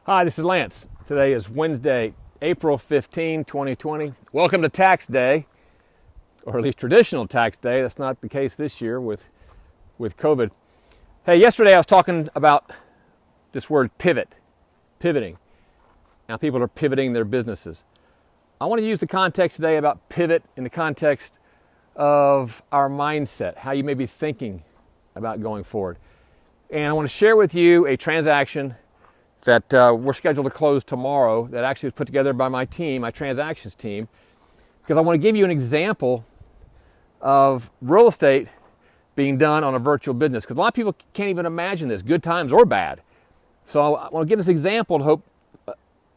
Hi, this is Lance. Today is Wednesday, April 15, 2020. Welcome to tax day, or at least traditional tax day. That's not the case this year with COVID. Hey, yesterday I was talking about this word pivoting. Now people are pivoting their businesses. I want to use the context today about pivot in the context of our mindset, how you may be thinking about going forward. And I want to share with you a transaction that we're scheduled to close tomorrow that actually was put together by my team, my transactions team, because I want to give you an example of real estate being done on a virtual business, because a lot of people can't even imagine this, good times or bad. So I want to give this example to hope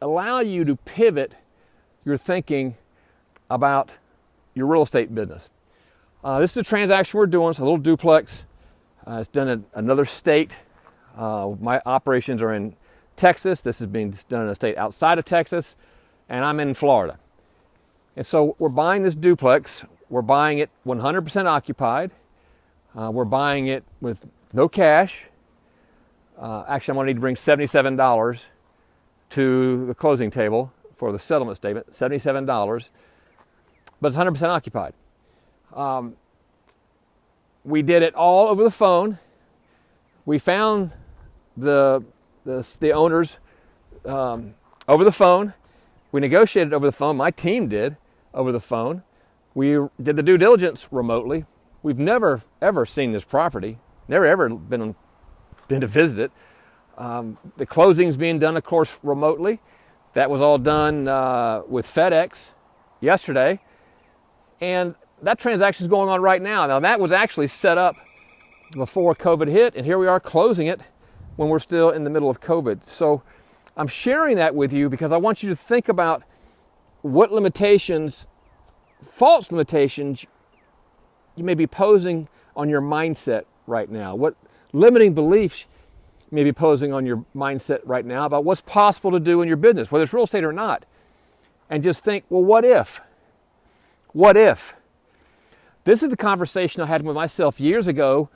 allow you to pivot your thinking about your real estate business. This is a transaction we're doing. It's a little duplex. It's done in another state. My operations are in Texas. This is being done in a state outside of Texas, and I'm in Florida. And so we're buying this duplex. We're buying it 100% occupied. We're buying it with no cash. Actually, I'm going to need to bring $77 to the closing table for the settlement statement, $77, but it's 100% occupied. We did it all over the phone. We found the owners over the phone. We negotiated over the phone. My team did over the phone. We did the due diligence remotely. We've never ever seen this property. Never ever been to visit it. The closing's being done, of course, remotely. That was all done with FedEx yesterday, and that transaction is going on right now. Now that was actually set up before COVID hit, and here we are closing it when we're still in the middle of COVID. So I'm sharing that with you because I want you to think about what limitations, false limitations, you may be posing on your mindset right now. What limiting beliefs you may be posing on your mindset right now about what's possible to do in your business, whether it's real estate or not. And just think, well, what if? What if? This is the conversation I had with myself years ago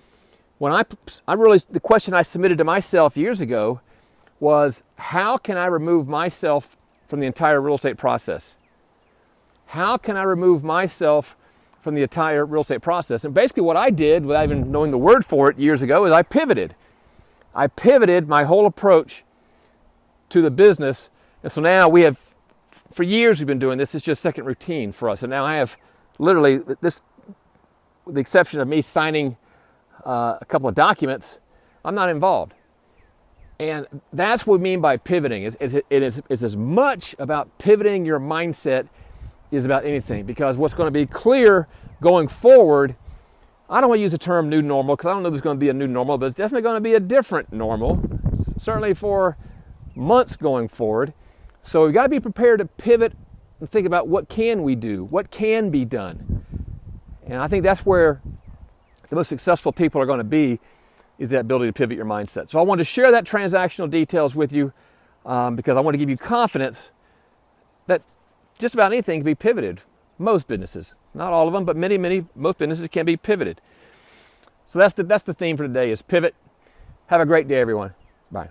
when the question I submitted to myself years ago was, how can I remove myself from the entire real estate process? How can I remove myself from the entire real estate process? And basically what I did, without even knowing the word for it years ago, is I pivoted. I pivoted my whole approach to the business. And so now for years we've been doing this. It's just second routine for us. And now I have literally this, with the exception of me signing a couple of documents, I'm not involved. And that's what we mean by pivoting. It's as much about pivoting your mindset as about anything, because what's going to be clear going forward, I don't want to use the term new normal because I don't know there's going to be a new normal, but it's definitely going to be a different normal, certainly for months going forward. So we've got to be prepared to pivot and think about what can we do, what can be done. And I think that's where the most successful people are going to be, is that ability to pivot your mindset. So I wanted to share that transactional details with you because I want to give you confidence that just about anything can be pivoted. Most businesses, not all of them, but most businesses can be pivoted. So that's the theme for today, is pivot. Have a great day, everyone. Bye.